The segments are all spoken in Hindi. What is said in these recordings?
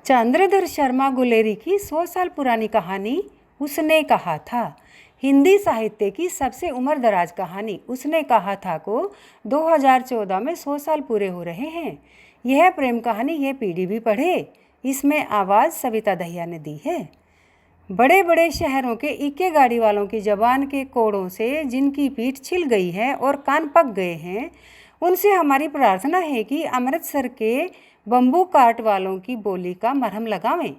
चंद्रधर शर्मा गुलेरी की 100 साल पुरानी कहानी उसने कहा था। हिंदी साहित्य की सबसे उम्रदराज कहानी उसने कहा था को 2014 में 100 साल पूरे हो रहे हैं। यह प्रेम कहानी ये पीढ़ी भी पढ़े। इसमें आवाज़ सविता दहिया ने दी है। बड़े बड़े शहरों के इक्के गाड़ी वालों की जबान के कोड़ों से जिनकी पीठ छिल गई है और कान पक गए हैं, उनसे हमारी प्रार्थना है कि अमृतसर के बम्बू काट वालों की बोली का मरहम लगावें।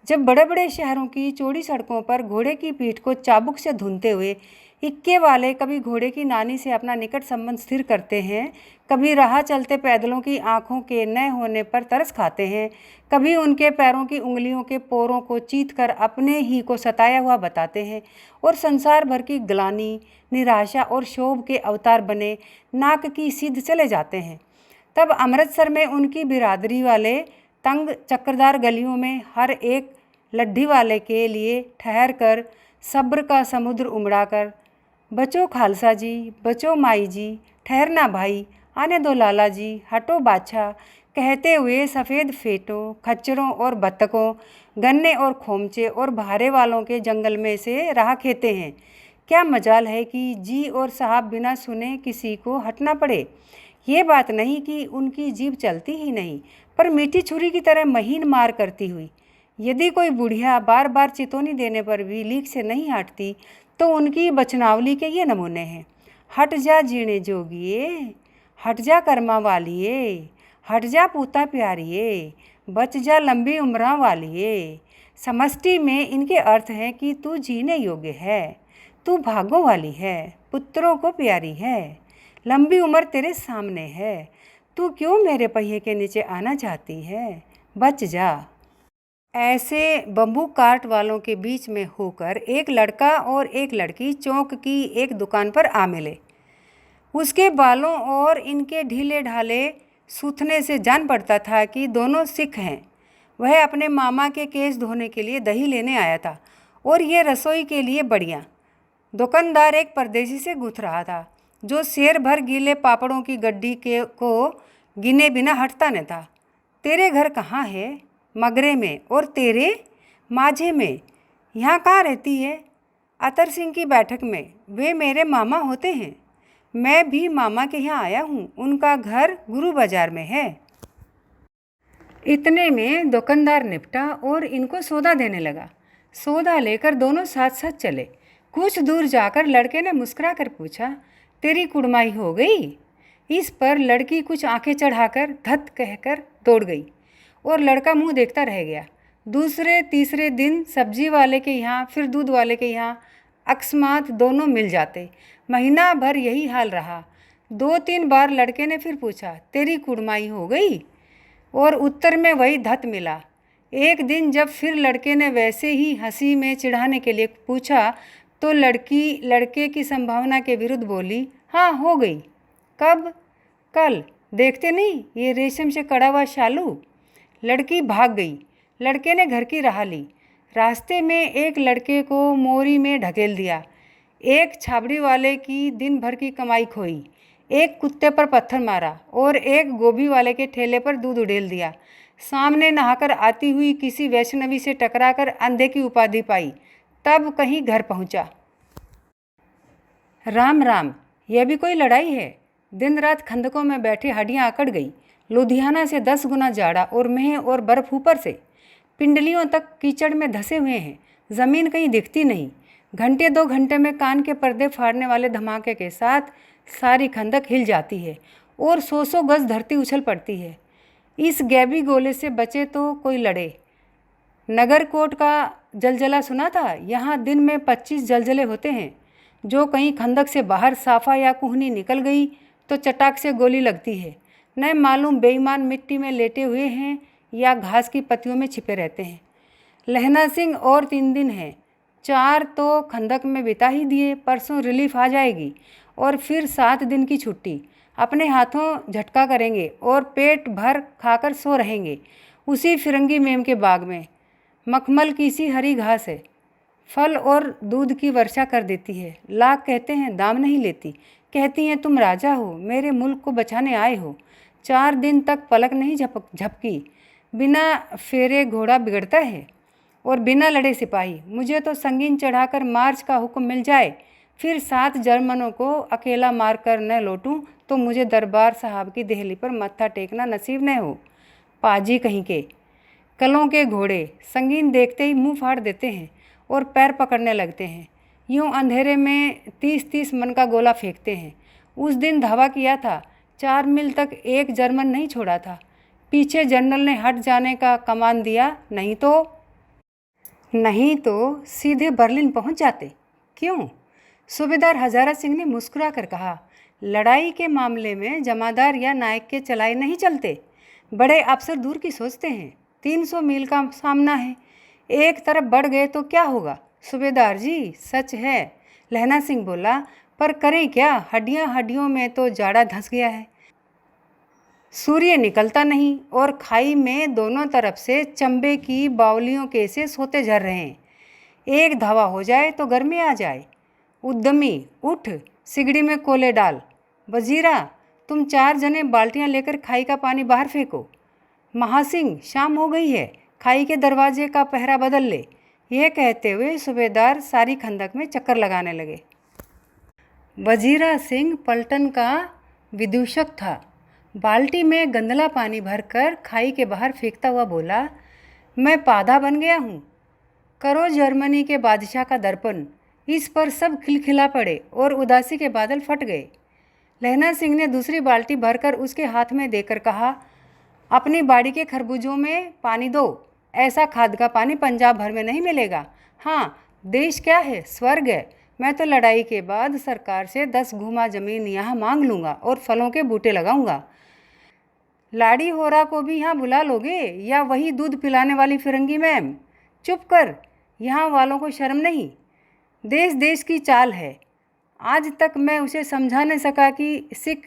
जब बड़े बड़े शहरों की चौड़ी सड़कों पर घोड़े की पीठ को चाबुक से धुनते हुए इक्के वाले कभी घोड़े की नानी से अपना निकट संबंध स्थिर करते हैं, कभी राह चलते पैदलों की आंखों के न होने पर तरस खाते हैं, कभी उनके पैरों की उंगलियों के पोरों को चीत कर अपने ही को सताया हुआ बताते हैं और संसार भर की ग्लानि, निराशा और क्षोभ के अवतार बने नाक की सीध चले जाते हैं, तब अमृतसर में उनकी बिरादरी वाले तंग चक्करदार गलियों में हर एक लड्ढी वाले के लिए ठहर कर सब्र का समुद्र उमड़ाकर, बचो खालसा जी, बचो माई जी, ठहरना भाई, आने दो लाला जी, हटो बादशाह कहते हुए सफ़ेद फेटों, खच्चरों और बत्तखों, गन्ने और खोमचे और भारे वालों के जंगल में से राह खेते हैं। क्या मजाल है कि जी और साहब बिना सुने किसी को हटना पड़े। ये बात नहीं कि उनकी जीभ चलती ही नहीं, पर मीठी छुरी की तरह महीन मार करती हुई। यदि कोई बुढ़िया बार बार चितौनी देने पर भी लीक से नहीं हटती, तो उनकी बचनावली के ये नमूने हैं। हट जा जीने जोगिए, हट जा कर्मा वालिए, हट जा पूता प्यारिए, बच जा लंबी उम्रा वालिए। समष्टि में इनके अर्थ हैं कि तू जीने योग्य है, तू भागों वाली है, पुत्रों को प्यारी है, लंबी उम्र तेरे सामने है, तू क्यों मेरे पहिए के नीचे आना चाहती है, बच जा। ऐसे बम्बू काट वालों के बीच में होकर एक लड़का और एक लड़की चौक की एक दुकान पर आ मिले। उसके बालों और इनके ढीले ढाले सूथने से जान पड़ता था कि दोनों सिख हैं। वह अपने मामा के केस धोने के लिए दही लेने आया था और ये रसोई के लिए बढ़िया। दुकानदार एक परदेसी से गूँथ रहा था जो शेर भर गीले पापड़ों की गड्डी को गिने बिना हटता न था। तेरे घर कहाँ है? मगरे में। और तेरे? माझे में। यहाँ कहाँ रहती है? अतर सिंह की बैठक में। वे मेरे मामा होते हैं। मैं भी मामा के यहाँ आया हूँ। उनका घर गुरु बाजार में है। इतने में दुकानदार निपटा और इनको सौदा देने लगा। सौदा लेकर दोनों साथ साथ चले। कुछ दूर जाकर लड़के ने मुस्कुरा कर पूछा, तेरी कुड़माई हो गई? इस पर लड़की कुछ आंखें चढ़ाकर धत कहकर दौड़ गई और लड़का मुंह देखता रह गया। दूसरे तीसरे दिन सब्जी वाले के यहाँ, फिर दूध वाले के यहाँ अकस्मात दोनों मिल जाते। महीना भर यही हाल रहा। 2-3 बार लड़के ने फिर पूछा, तेरी कुड़माई हो गई? और उत्तर में वही धत मिला। एक दिन जब फिर लड़के ने वैसे ही हंसी में चिढ़ाने के लिए पूछा, तो लड़की लड़के की संभावना के विरुद्ध बोली, हाँ हो गई। कब? कल। देखते नहीं ये रेशम से कड़ा हुआ शालू? लड़की भाग गई। लड़के ने घर की राह ली। रास्ते में एक लड़के को मोरी में ढकेल दिया, एक छाबड़ी वाले की दिन भर की कमाई खोई, एक कुत्ते पर पत्थर मारा और एक गोभी वाले के ठेले पर दूध उड़ेल दिया। सामने नहाकर आती हुई किसी वैष्णवी से टकराकर अंधे की उपाधि पाई। तब कहीं घर पहुंचा। राम राम, यह भी कोई लड़ाई है? दिन रात खंदकों में बैठे हड्डियां अकड़ गई। लुधियाना से 10 गुना जाड़ा और मेह और बर्फ ऊपर से। पिंडलियों तक कीचड़ में धसे हुए हैं। ज़मीन कहीं दिखती नहीं। घंटे 2 घंटे में कान के पर्दे फाड़ने वाले धमाके के साथ सारी खंदक हिल जाती है और 100 गज धरती उछल पड़ती है। इस गैबी गोले से बचे तो कोई लड़े। नगरकोट का जलजला सुना था? यहाँ दिन में 25 जलजले होते हैं। जो कहीं खंदक से बाहर साफा या कुहनी निकल गई तो चटाक से गोली लगती है। न मालूम बेईमान मिट्टी में लेटे हुए हैं या घास की पत्तियों में छिपे रहते हैं। लहना सिंह और 3 दिन हैं। 4 तो खंदक में बिता ही दिए। परसों रिलीफ आ जाएगी और फिर 7 दिन की छुट्टी। अपने हाथों झटका करेंगे और पेट भर खाकर सो रहेंगे उसी फिरंगी मेम के बाग में। मखमल की सी हरी घास है, फल और दूध की वर्षा कर देती है। लाख कहते हैं, दाम नहीं लेती। कहती हैं तुम राजा हो, मेरे मुल्क को बचाने आए हो। 4 दिन तक पलक नहीं झपकी। बिना फेरे घोड़ा बिगड़ता है और बिना लड़े सिपाही। मुझे तो संगीन चढ़ाकर मार्च का हुक्म मिल जाए, फिर 7 जर्मनों को अकेला मारकर न लौटूं तो मुझे दरबार साहब की देहली पर मत्था टेकना नसीब न हो। पाजी कहीं के कलों के घोड़े संगीन देखते ही मुंह फाड़ देते हैं और पैर पकड़ने लगते हैं। यूं अंधेरे में 30-30 मन का गोला फेंकते हैं। उस दिन धावा किया था, 4 मील तक एक जर्मन नहीं छोड़ा था। पीछे जनरल ने हट जाने का कमान दिया, नहीं तो सीधे बर्लिन पहुंच जाते। क्यों? सूबेदार हजारा सिंह ने मुस्कुरा कर कहा, लड़ाई के मामले में जमादार या नायक के चलाए नहीं चलते। बड़े अफसर दूर की सोचते हैं। 300 मील का सामना है, एक तरफ बढ़ गए तो क्या होगा? सूबेदार जी, सच है, लहना सिंह बोला, पर करें क्या, हड्डियां हड्डियों में तो जाड़ा धंस गया है। सूर्य निकलता नहीं और खाई में दोनों तरफ से चंबे की बावलियों के से सोते झर रहे हैं। एक धावा हो जाए तो गर्मी आ जाए। उद्यमी उठ, सिगड़ी में कोले डाल। वजीरा, तुम 4 जने बाल्टियां लेकर खाई का पानी बाहर फेंको। महासिंह, शाम हो गई है, खाई के दरवाजे का पहरा बदल ले। यह कहते हुए सूबेदार सारी खंदक में चक्कर लगाने लगे। वजीरा सिंह पलटन का विदूषक था। बाल्टी में गंदला पानी भरकर खाई के बाहर फेंकता हुआ बोला, मैं पाधा बन गया हूँ। करो जर्मनी के बादशाह का दर्पण। इस पर सब खिलखिला पड़े और उदासी के बादल फट गए। लहना सिंह ने दूसरी बाल्टी भरकर उसके हाथ में देकर कहा, अपनी बाड़ी के खरबूजों में पानी दो। ऐसा खाद का पानी पंजाब भर में नहीं मिलेगा। हाँ, देश क्या है, स्वर्ग है। मैं तो लड़ाई के बाद सरकार से 10 घुमा जमीन यहाँ मांग लूँगा और फलों के बूटे लगाऊंगा। लाड़ी होरा को भी यहाँ बुला लोगे या वही दूध पिलाने वाली फिरंगी मैम? चुप कर, यहाँ वालों को शर्म नहीं। देश देश की चाल है। आज तक मैं उसे समझा नहीं सका कि सिख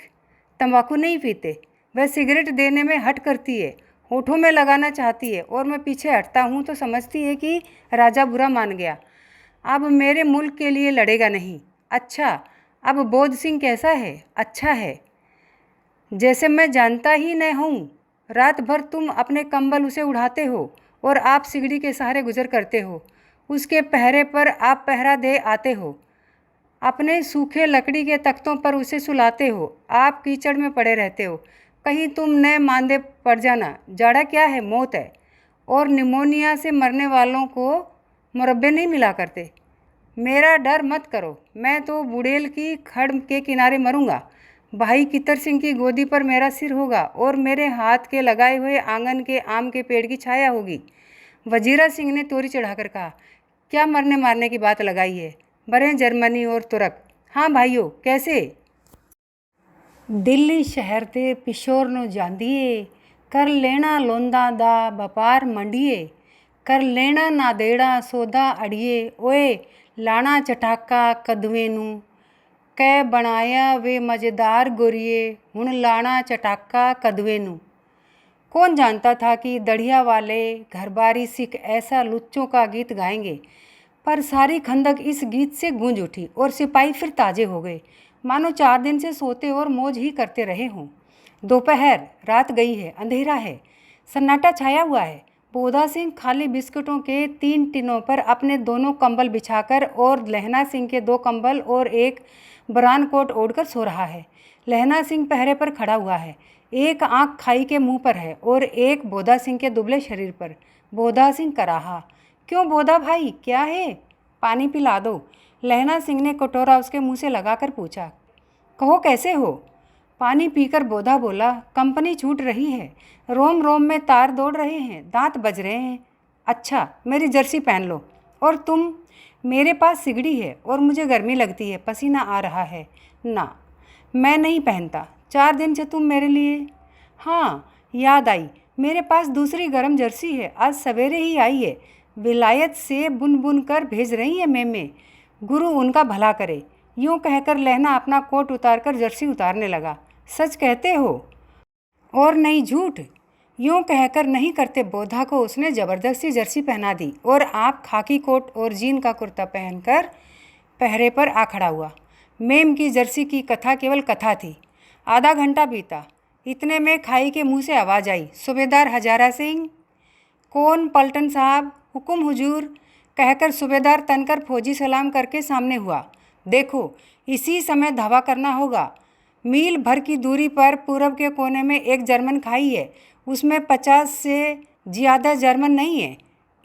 तंबाकू नहीं पीते। वह सिगरेट देने में हट करती है, होठों में लगाना चाहती है और मैं पीछे हटता हूँ तो समझती है कि राजा बुरा मान गया, अब मेरे मुल्क के लिए लड़ेगा नहीं। अच्छा, अब बोध सिंह कैसा है? अच्छा है, जैसे मैं जानता ही न हूँ। रात भर तुम अपने कंबल उसे उड़ाते हो और आप सिगड़ी के सहारे गुजर करते हो। उसके पहरे पर आप पहरा दे आते हो। अपने सूखे लकड़ी के तख्तों पर उसे सुलाते हो। आप कीचड़ में पड़े रहते हो। कहीं तुम न मांदे पड़ जाना। जाड़ा क्या है, मौत है। और निमोनिया से मरने वालों को मुरब्बे नहीं मिला करते। मेरा डर मत करो, मैं तो बुड़ेल की खड़ के किनारे मरूंगा। भाई कितर सिंह की गोदी पर मेरा सिर होगा और मेरे हाथ के लगाए हुए आंगन के आम के पेड़ की छाया होगी। वजीरा सिंह ने तोरी चढ़ाकर कहा, क्या मरने मारने की बात लगाई है? बरे जर्मनी और तुर्क। हाँ भाइयों, कैसे? दिल्ली शहर ते पिशोर नो जांदिए, कर लेना लोंदा दा व्यापार मंडिए, कर लेना नादेड़ा सौदा अड़िए। ओए लाना चटाका कदवे नू, कै बनाया वे मज़ेदार गोरिए, हुण लाना चटाका कदवे नू। कौन जानता था कि दढ़िया वाले घरबारी सिख ऐसा लुच्चों का गीत गाएंगे। पर सारी खंदक इस गीत से गूंज उठी और सिपाही फिर ताजे हो गए, मानो 4 दिन से सोते और मौज ही करते रहे हों। दोपहर, रात गई है, अंधेरा है, सन्नाटा छाया हुआ है। बोधा सिंह खाली बिस्कुटों के 3 टिनों पर अपने दोनों कंबल बिछाकर और लहना सिंह के 2 कंबल और एक बरान कोट ओढ़कर सो रहा है। लहना सिंह पहरे पर खड़ा हुआ है। एक आंख खाई के मुंह पर है और एक बोधा सिंह के दुबले शरीर पर। बोधा सिंह कराहा, क्यों बोधा भाई, क्या है? पानी पिला दो। लहना सिंह ने कटोरा उसके मुंह से लगाकर पूछा। कहो कैसे हो? पानी पीकर बोधा बोला, कंपनी छूट रही है, रोम रोम में तार दौड़ रहे हैं, दांत बज रहे हैं। अच्छा, मेरी जर्सी पहन लो। और तुम? मेरे पास सिगड़ी है और मुझे गर्मी लगती है, पसीना आ रहा है। ना, मैं नहीं पहनता। 4 दिन से तुम मेरे लिए। हाँ, याद आई, मेरे पास दूसरी गर्म जर्सी है, आज सवेरे ही आई है। विलायत से बुन बुन कर भेज रही है मेमे, गुरु उनका भला करे। यूँ कहकर लहना अपना कोट उतारकर जर्सी उतारने लगा। सच कहते हो? और नहीं झूठ? यूँ कहकर नहीं करते बोधा को उसने ज़बरदस्ती जर्सी पहना दी और आप खाकी कोट और जीन का कुर्ता पहनकर पहरे पर आ खड़ा हुआ। मेम की जर्सी की कथा केवल कथा थी। आधा घंटा बीता, इतने में खाई के मुंह से आवाज़ आई, सूबेदार हजारा सिंह। कौन? पलटन साहब। हुकुम हुजूर, कहकर सूबेदार तनकर फौजी सलाम करके सामने हुआ। देखो, इसी समय धावा करना होगा। मील भर की दूरी पर पूरब के कोने में एक जर्मन खाई है, उसमें 50 से ज़्यादा जर्मन नहीं है।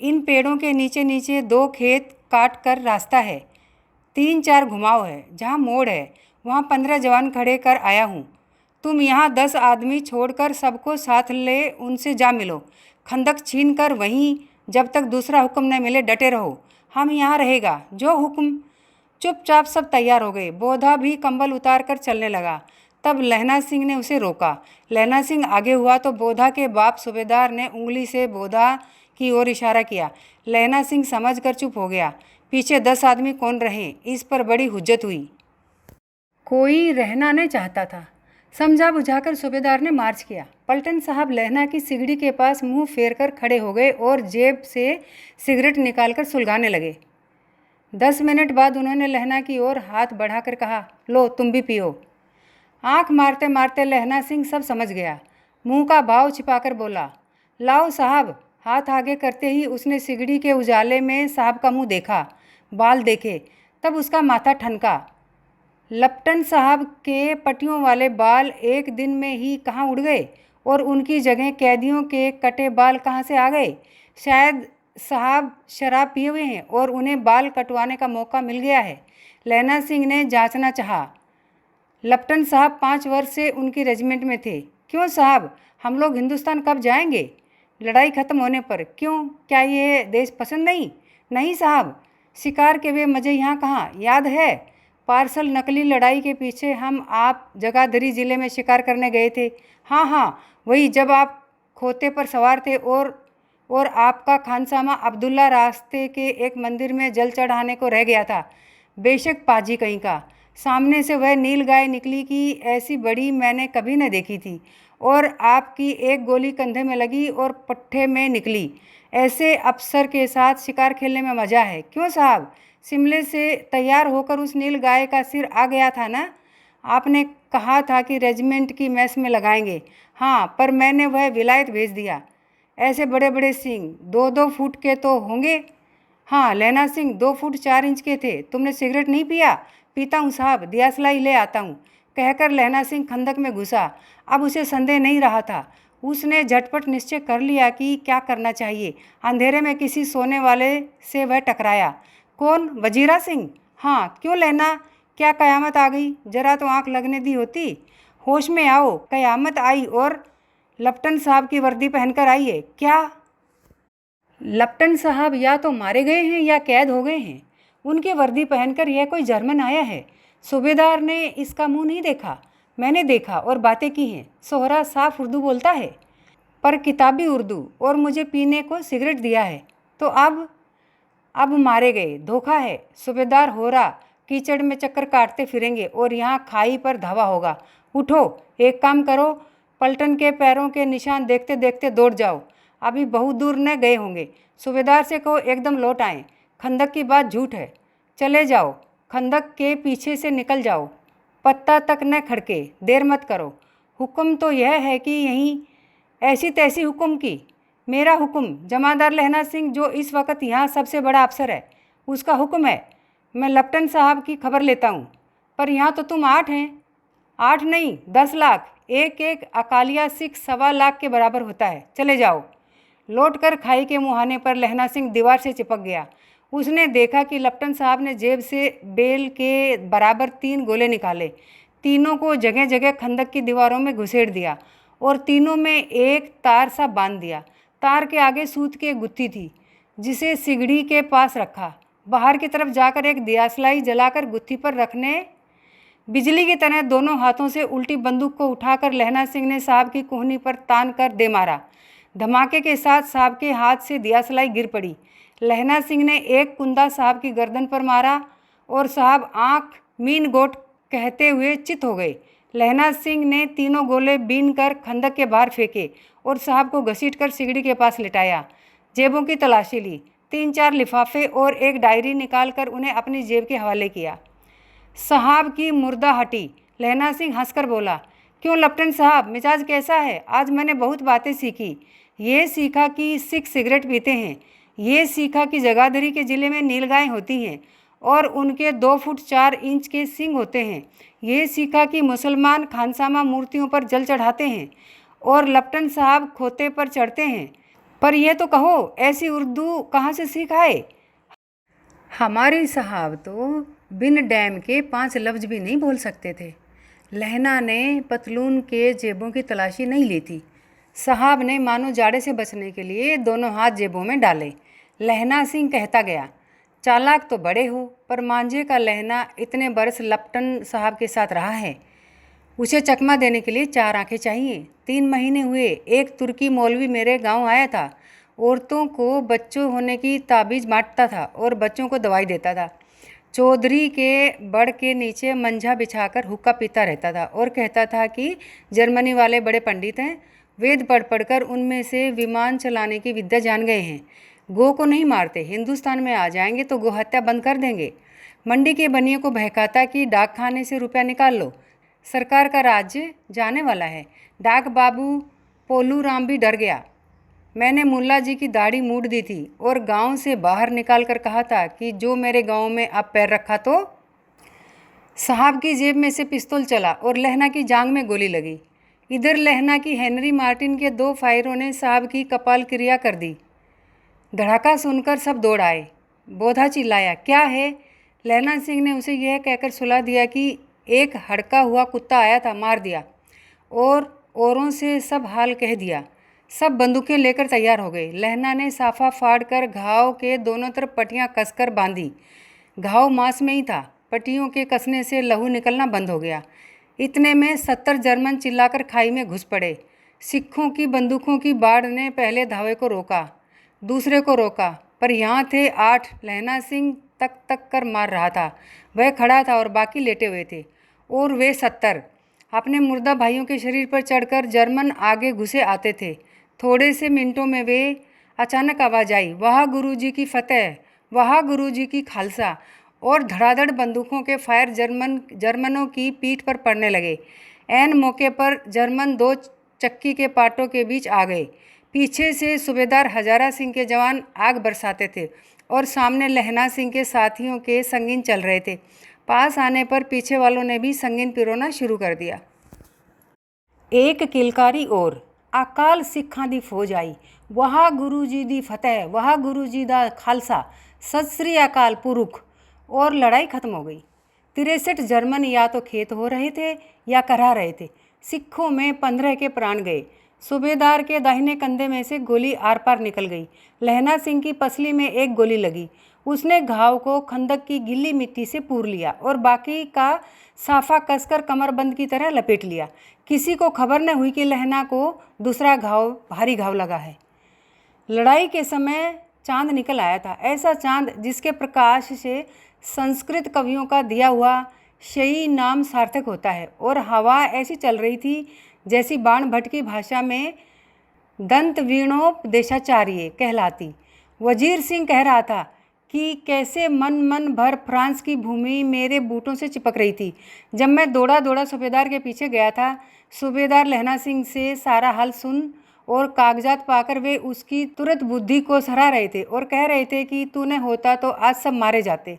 इन पेड़ों के नीचे नीचे 2 खेत काट कर रास्ता है, 3-4 घुमाव है, जहाँ मोड़ है वहाँ 15 जवान खड़े कर आया हूँ। तुम यहाँ 10 आदमी छोड़कर सबको साथ ले उनसे जा मिलो। खंदक छीन कर वहीं जब तक दूसरा हुक्म न मिले डटे रहो। हम यहाँ रहेगा, जो हुक्म। चुपचाप सब तैयार हो गए। बोधा भी कंबल उतार कर चलने लगा। तब लहना सिंह ने उसे रोका। लहना सिंह आगे हुआ तो बोधा के बाप सूबेदार ने उंगली से बोधा की ओर इशारा किया। लहना सिंह समझ कर चुप हो गया। पीछे 10 आदमी कौन रहे, इस पर बड़ी हुज्जत हुई। कोई रहना नहीं चाहता था। समझा बुझाकर सूबेदार ने मार्च किया। पलटन साहब लहना की सिगड़ी के पास मुंह फेर कर खड़े हो गए और जेब से सिगरेट निकालकर सुलगाने लगे। 10 मिनट बाद उन्होंने लहना की ओर हाथ बढ़ाकर कहा, लो तुम भी पियो। आंख मारते मारते लहना सिंह सब समझ गया। मुंह का भाव छिपाकर बोला, लाओ साहब। हाथ आगे करते ही उसने सिगड़ी के उजाले में साहब का मुंह देखा, बाल देखे, तब उसका माथा ठनका। लपटन साहब के पटियों वाले बाल एक दिन में ही कहाँ उड़ गए और उनकी जगह कैदियों के कटे बाल कहाँ से आ गए? शायद साहब शराब पिए हुए हैं और उन्हें बाल कटवाने का मौका मिल गया है। लहना सिंह ने जांचना चाहा। लपटन साहब 5 वर्ष से उनकी रेजिमेंट में थे। क्यों साहब, हम लोग हिंदुस्तान कब जाएंगे? लड़ाई ख़त्म होने पर। क्यों, क्या ये देश पसंद नहीं? नहीं साहब, शिकार के वे मज़े यहाँ कहाँ। याद है पार्सल नकली लड़ाई के पीछे हम आप जगाधरी ज़िले में शिकार करने गए थे? हाँ हाँ, वही, जब आप खोते पर सवार थे और आपका खानसामा अब्दुल्ला रास्ते के एक मंदिर में जल चढ़ाने को रह गया था। बेशक पाजी कहीं का। सामने से वह नील गाय निकली कि ऐसी बड़ी मैंने कभी न देखी थी, और आपकी एक गोली कंधे में लगी और पट्ठे में निकली। ऐसे अफसर के साथ शिकार खेलने में मज़ा है। क्यों साहब, शिमले से तैयार होकर उस नील गाय का सिर आ गया था ना? आपने कहा था कि रेजिमेंट की मैस में लगाएंगे। हाँ, पर मैंने वह विलायत भेज दिया। ऐसे बड़े बड़े सींग 2-2 फुट के तो होंगे। हाँ, लहना सिंह 2 फुट 4 इंच के थे। तुमने सिगरेट नहीं पिया? पीता हूँ साहब, दियासलाई ले आता हूँ, कहकर लहना सिंह खंदक में घुसा। अब उसे संदेह नहीं रहा था। उसने झटपट निश्चय कर लिया कि क्या करना चाहिए। अंधेरे में किसी सोने वाले से वह टकराया। कौन? वजीरा सिंह। हाँ, क्यों लहना, क्या कयामत आ गई? जरा तो आंख लगने दी होती। होश में आओ, कयामत आई और लपटन साहब की वर्दी पहनकर आई है। क्या? लपटन साहब या तो मारे गए हैं या कैद हो गए हैं। उनकी वर्दी पहनकर यह कोई जर्मन आया है। सूबेदार ने इसका मुंह नहीं देखा। मैंने देखा और बातें की हैं। सोहरा साफ उर्दू बोलता है, पर किताबी उर्दू, और मुझे पीने को सिगरेट दिया है। तो अब मारे गए। धोखा है। सूबेदार होरा कीचड़ में चक्कर काटते फिरेंगे और यहाँ खाई पर धावा होगा। उठो, एक काम करो, पलटन के पैरों के निशान देखते देखते दौड़ जाओ। अभी बहुत दूर न गए होंगे। सूबेदार से कहो एकदम लौट आएँ। खंदक की बात झूठ है। चले जाओ, खंदक के पीछे से निकल जाओ। पत्ता तक न खड़के, देर मत करो। हुक्म तो यह है कि यहीं ऐसी तैसी हुक्म की। मेरा हुक्म, जमादार लहना सिंह जो इस वक्त यहाँ सबसे बड़ा अफसर है, उसका हुक्म है। मैं लपटन साहब की खबर लेता हूँ। पर यहाँ तो तुम 8 हैं। 8 नहीं, 10 लाख। एक एक अकालिया सिख 1.25 लाख के बराबर होता है। चले जाओ। लौटकर खाई के मुहाने पर लहना सिंह दीवार से चिपक गया। उसने देखा कि लपटन साहब ने जेब से बेल के बराबर 3 गोले निकाले, तीनों को जगह जगह खंदक की दीवारों में घुसेड़ दिया और तीनों में एक तार सा बांध दिया। तार के आगे सूत की एक गुत्थी थी, जिसे सिगड़ी के पास रखा। बाहर की तरफ जाकर एक दियासलाई जलाकर गुत्थी पर रखने, बिजली की तरह दोनों हाथों से उल्टी बंदूक को उठाकर लहना सिंह ने साहब की कोहनी पर तान कर दे मारा। धमाके के साथ साहब के हाथ से दियासलाई गिर पड़ी। लहना सिंह ने एक कुंदा साहब की गर्दन पर मारा और साहब आंख मीन गोट कहते हुए चित हो गए। लहना सिंह ने तीनों गोले बीन कर खंदक के बाहर फेंके और साहब को घसीट कर सिगड़ी के पास लिटाया। जेबों की तलाशी ली। 3-4 लिफाफे और एक डायरी निकालकर उन्हें अपनी जेब के हवाले किया। साहब की मुर्दा हटी। लहना सिंह हंसकर बोला, क्यों लपटन साहब, मिजाज कैसा है? आज मैंने बहुत बातें सीखी। ये सीखा कि सिख सिगरेट पीते हैं। ये सीखा कि जगाधरी के ज़िले में नीलगायें होती हैं और उनके 2 फुट 4 इंच के सींग होते हैं। ये सीखा कि मुसलमान खानसामा मूर्तियों पर जल चढ़ाते हैं और लपटन साहब खोते पर चढ़ते हैं। पर यह तो कहो, ऐसी उर्दू कहाँ से सीख आए? हमारे साहब तो बिन डैम के 5 लफ्ज़ भी नहीं बोल सकते थे। लहना ने पतलून के जेबों की तलाशी नहीं ली थी। साहब ने मानो जाड़े से बचने के लिए दोनों हाथ जेबों में डाले। लहना सिंह कहता गया, चालाक तो बड़े हो, पर मांझे का लहना इतने बरस लपटन साहब के साथ रहा है। उसे चकमा देने के लिए 4 आंखें चाहिए। 3 महीने हुए, एक तुर्की मौलवी मेरे गांव आया था। औरतों को बच्चों होने की ताबीज़ बांटता था और बच्चों को दवाई देता था। चौधरी के बड़ के नीचे मंझा बिछाकर हुक्का पीता रहता था और कहता था कि जर्मनी वाले बड़े पंडित हैं, वेद पढ़ पढ़कर उनमें से विमान चलाने की विद्या जान गए हैं। गो को नहीं मारते, हिंदुस्तान में आ जाएंगे तो गो हत्या बंद कर देंगे। मंडी के बनिए को बहकाता कि डाक खाने से रुपया निकाल लो, सरकार का राज्य जाने वाला है। डाक बाबू पोलू राम भी डर गया। मैंने मुल्ला जी की दाढ़ी मूड दी थी और गांव से बाहर निकाल कर कहा था कि जो मेरे गांव में अब पैर रखा तो। साहब की जेब में से पिस्तौल चला और लहना की जांग में गोली लगी। इधर लहना की हेनरी मार्टिन के 2 फायरों ने साहब की कपाल क्रिया कर दी। धड़ाका सुनकर सब दौड़ आए। बोधा चिल्लाया, क्या है? लहना सिंह ने उसे यह कहकर सुला दिया कि एक हड़का हुआ कुत्ता आया था, मार दिया। और औरों से सब हाल कह दिया। सब बंदूकें लेकर तैयार हो गए। लहना ने साफा फाड़ कर घाव के दोनों तरफ पट्टियां कसकर बांधी। घाव मांस में ही था। पट्टियों के कसने से लहू निकलना बंद हो गया। इतने में 70 जर्मन चिल्लाकर खाई में घुस पड़े। सिखों की बंदूकों की बाढ़ ने पहले धावे को रोका, दूसरे को रोका, पर यहाँ थे 8। लहना सिंह तक तक कर मार रहा था। वह खड़ा था और बाकी लेटे हुए थे। और वे 70 अपने मुर्दा भाइयों के शरीर पर चढ़कर जर्मन आगे घुसे आते थे। थोड़े से मिनटों में वे अचानक आवाज़ आई, वाह गुरुजी की फतेह, वाह गुरुजी की खालसा। और धड़ाधड़ बंदूकों के फायर जर्मनों की पीठ पर पड़ने लगे। ऐन मौके पर जर्मन 2 चक्की के पाटों के बीच आ गए। पीछे से सूबेदार हजारा सिंह के जवान आग बरसाते थे और सामने लहना सिंह के साथियों के संगीन चल रहे थे। पास आने पर पीछे वालों ने भी संगीन पिरोना शुरू कर दिया। एक किलकारी और अकाल सिखां दी फौज आई। वाह गुरु जी दी फतेह, वाह गुरु जी दा खालसा, सत श्री अकाल पुरुख। और लड़ाई खत्म हो गई। 63 जर्मन या तो खेत हो रहे थे या करा रहे थे। सिखों में 15 के प्राण गए। सूबेदार के दाहिने कंधे में से गोली आर पार निकल गई। लहना सिंह की पसली में एक गोली लगी। उसने घाव को खंदक की गिल्ली मिट्टी से पूर लिया और बाकी का साफा कसकर कमरबंद की तरह लपेट लिया। किसी को खबर न हुई कि लहना को दूसरा भारी घाव लगा है। लड़ाई के समय चांद निकल आया था, ऐसा चांद जिसके प्रकाश से संस्कृत कवियों का दिया हुआ शयी नाम सार्थक होता है। और हवा ऐसी चल रही थी जैसी बाण भट्ट की भाषा में दंत वीणोपदेशाचार्य कहलाती। वजीर सिंह कह रहा था कि कैसे मन भर फ्रांस की भूमि मेरे बूटों से चिपक रही थी। जब मैं दौड़ा दौड़ा सूबेदार के पीछे गया था, सूबेदार लहना सिंह से सारा हाल सुन और कागजात पाकर वे उसकी तुरंत बुद्धि को सराह रहे थे और कह रहे थे कि तूने होता तो आज सब मारे जाते।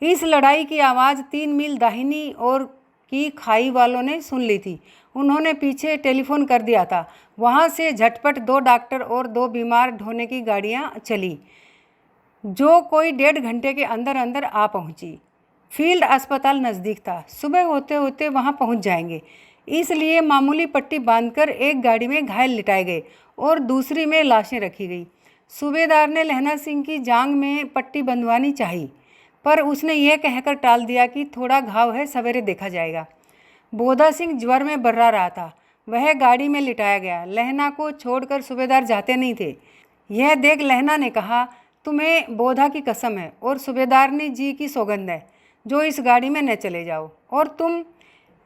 इस लड़ाई की आवाज़ 3 मील दाहिनी ओर की खाई वालों ने सुन ली थी। उन्होंने पीछे टेलीफोन कर दिया था। वहाँ से झटपट 2 डॉक्टर और 2 बीमार ढोने की गाड़ियाँ चली, जो कोई 1.5 घंटे के अंदर अंदर आ पहुँची। फील्ड अस्पताल नज़दीक था। सुबह होते होते वहाँ पहुँच जाएंगे, इसलिए मामूली पट्टी बांधकर एक गाड़ी में घायल लिटाए गए और दूसरी में लाशें रखी गई। सूबेदार ने लहना सिंह की जांग में पट्टी बंधवानी चाहिए, पर उसने यह कहकर टाल दिया कि थोड़ा घाव है, सवेरे देखा जाएगा। बोधा सिंह ज्वर में बर्रा रहा था। वह गाड़ी में लिटाया गया। लहना को छोड़कर सूबेदार जाते नहीं थे। यह देख लहना ने कहा, तुम्हें बोधा की कसम है और सूबेदारनी जी की सौगंध है, जो इस गाड़ी में न चले जाओ। और तुम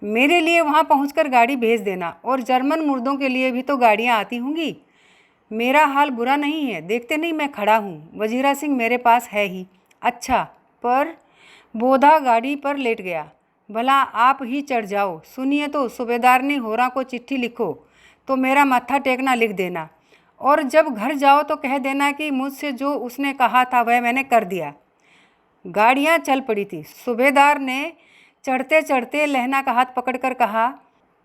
मेरे लिए वहाँ पहुंचकर गाड़ी भेज देना, और जर्मन मुर्दों के लिए भी तो गाड़ियाँ आती होंगी। मेरा हाल बुरा नहीं है, देखते नहीं मैं खड़ा हूँ। वजीरा सिंह मेरे पास है ही। अच्छा, पर बोधा गाड़ी पर लेट गया। भला आप ही चढ़ जाओ। सुनिए तो, सूबेदार ने होरा को चिट्ठी लिखो तो मेरा मत्था टेकना लिख देना, और जब घर जाओ तो कह देना कि मुझसे जो उसने कहा था वह मैंने कर दिया। गाड़ियाँ चल पड़ी थी। सूबेदार ने चढ़ते चढ़ते लहना का हाथ पकड़कर कहा,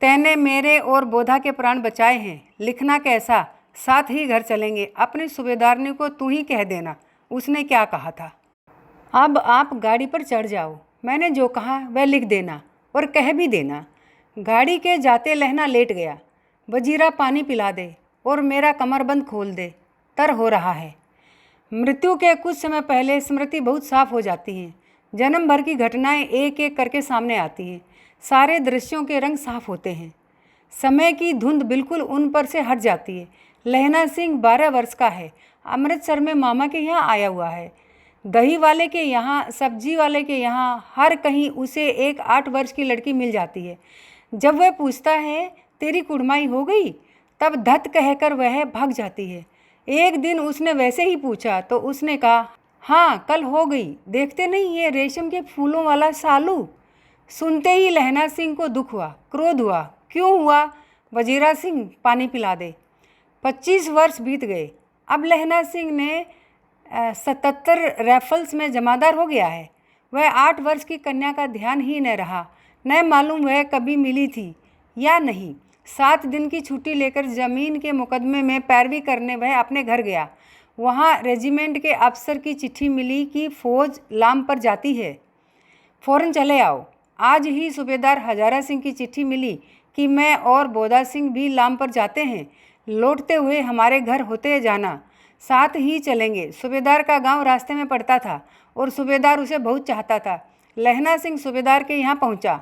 तैने मेरे और बोधा के प्राण बचाए हैं, लिखना कैसा, साथ ही घर चलेंगे। अपनी सूबेदारनी को तू ही कह देना उसने क्या कहा था। अब आप गाड़ी पर चढ़ जाओ, मैंने जो कहा वह लिख देना और कह भी देना। गाड़ी के जाते लहना लेट गया। वजीरा पानी पिला दे और मेरा कमरबंद खोल दे, तर हो रहा है। मृत्यु के कुछ समय पहले स्मृति बहुत साफ हो जाती हैं। जन्म भर की घटनाएं एक एक करके सामने आती हैं। सारे दृश्यों के रंग साफ होते हैं। समय की धुंध बिल्कुल उन पर से हट जाती है। लहना सिंह 12 वर्ष का है। अमृतसर में मामा के यहाँ आया हुआ है। दही वाले के यहाँ, सब्जी वाले के यहाँ, हर कहीं उसे एक 8 वर्ष की लड़की मिल जाती है। जब वह पूछता है तेरी कुड़माई हो गई, तब धत कहकर वह भाग जाती है। एक दिन उसने वैसे ही पूछा तो उसने कहा, हाँ कल हो गई। देखते नहीं ये रेशम के फूलों वाला सालू। सुनते ही लहना सिंह को दुख हुआ, क्रोध हुआ। क्यों हुआ? वजीरा सिंह पानी पिला दे। 25 वर्ष बीत गए। अब लहना सिंह ने 77 राइफल्स में जमादार हो गया है। वह 8 वर्ष की कन्या का ध्यान ही न रहा। न मालूम वह कभी मिली थी या नहीं। 7 दिन की छुट्टी लेकर ज़मीन के मुकदमे में पैरवी करने वह अपने घर गया। वहाँ रेजिमेंट के अफसर की चिट्ठी मिली कि फ़ौज लाम पर जाती है, फ़ौरन चले आओ। आज ही सूबेदार हजारा सिंह की चिट्ठी मिली कि मैं और बोधा सिंह भी लाम पर जाते हैं। लौटते हुए हमारे घर होते जाना, साथ ही चलेंगे। सूबेदार का गांव रास्ते में पड़ता था और सूबेदार उसे बहुत चाहता था। लहना सिंह सूबेदार के यहाँ पहुँचा।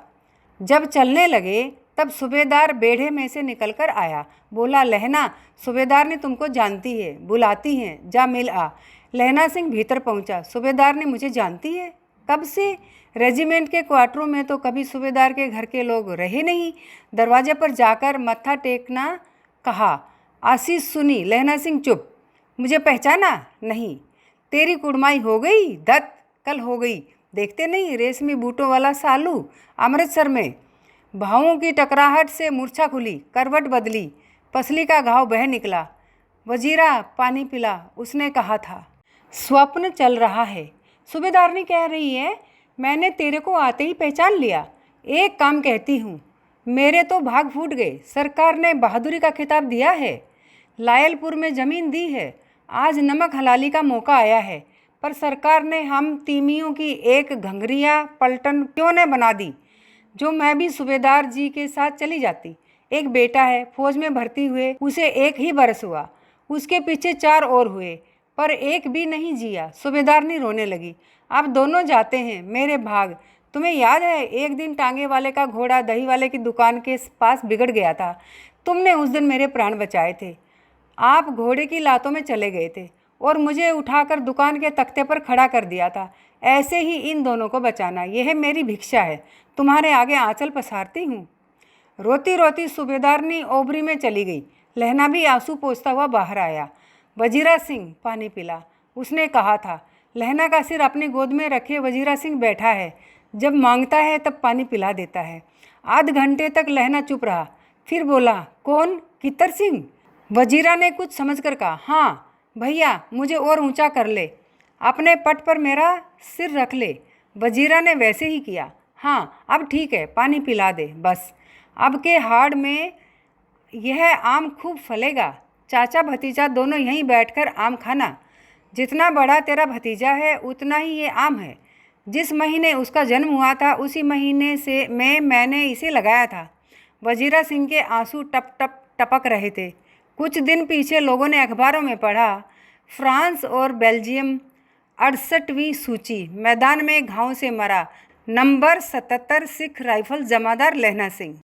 जब चलने लगे तब सूबेदार बेढ़े में से निकलकर आया। बोला, लहना सूबेदार ने तुमको जानती है, बुलाती हैं, जा मिल आ। लहना सिंह भीतर पहुंचा। सूबेदार ने मुझे जानती है? कब से? रेजिमेंट के क्वार्टरों में तो कभी सूबेदार के घर के लोग रहे नहीं। दरवाजे पर जाकर मत्था टेकना कहा। आशीष सुनी। लहना सिंह चुप। मुझे पहचाना नहीं? तेरी कुड़माई हो गई दत्त, कल हो गई। देखते नहीं रेशमी बूटों वाला सालू अमृतसर में। भावों की टकराहट से मूर्छा खुली, करवट बदली, पसली का घाव बह निकला। वजीरा पानी पिला, उसने कहा था। स्वप्न चल रहा है। सूबेदारनी कह रही है, मैंने तेरे को आते ही पहचान लिया। एक काम कहती हूँ, मेरे तो भाग फूट गए। सरकार ने बहादुरी का खिताब दिया है, लायलपुर में ज़मीन दी है। आज नमक हलाली का मौका आया है, पर सरकार ने हम तीमियों की एक घंघरिया पलटन क्यों न बना दी, जो मैं भी सूबेदार जी के साथ चली जाती। एक बेटा है, फौज में भर्ती हुए उसे 1 ही बरस हुआ। उसके पीछे 4 और हुए, पर एक भी नहीं जिया। सूबेदारनी रोने लगी। अब दोनों जाते हैं मेरे भाग। तुम्हें याद है एक दिन टांगे वाले का घोड़ा दही वाले की दुकान के पास बिगड़ गया था। तुमने उस दिन मेरे प्राण बचाए थे। आप घोड़े की लातों में चले गए थे और मुझे उठाकर दुकान के तख्ते पर खड़ा कर दिया था। ऐसे ही इन दोनों को बचाना, यह मेरी भिक्षा है। तुम्हारे आगे आंचल पसारती हूँ। रोती रोती सूबेदारनी ओबरी में चली गई। लहना भी आंसू पोंछता हुआ बाहर आया। वजीरा सिंह पानी पिला, उसने कहा था। लहना का सिर अपनी गोद में रखे वजीरा सिंह बैठा है। जब मांगता है तब पानी पिला देता है। आध घंटे तक लहना चुप रहा, फिर बोला, कौन? कित्तर सिंह? वजीरा ने कुछ समझकर कहा, हाँ भैया, मुझे और ऊंचा कर ले, अपने पट पर मेरा सिर रख ले। वजीरा ने वैसे ही किया। हाँ अब ठीक है, पानी पिला दे बस। अब के हाड़ में यह आम खूब फलेगा। चाचा भतीजा दोनों यहीं बैठकर आम खाना। जितना बड़ा तेरा भतीजा है उतना ही ये आम है। जिस महीने उसका जन्म हुआ था उसी महीने से मैंने इसे लगाया था। वजीरा सिंह के आंसू टप टप टपक रहे थे। कुछ दिन पीछे लोगों ने अखबारों में पढ़ा, फ्रांस और बेल्जियम 68वीं सूची, मैदान में घाव से मरा, नंबर 77 सिख राइफल जमादार लहना सिंह।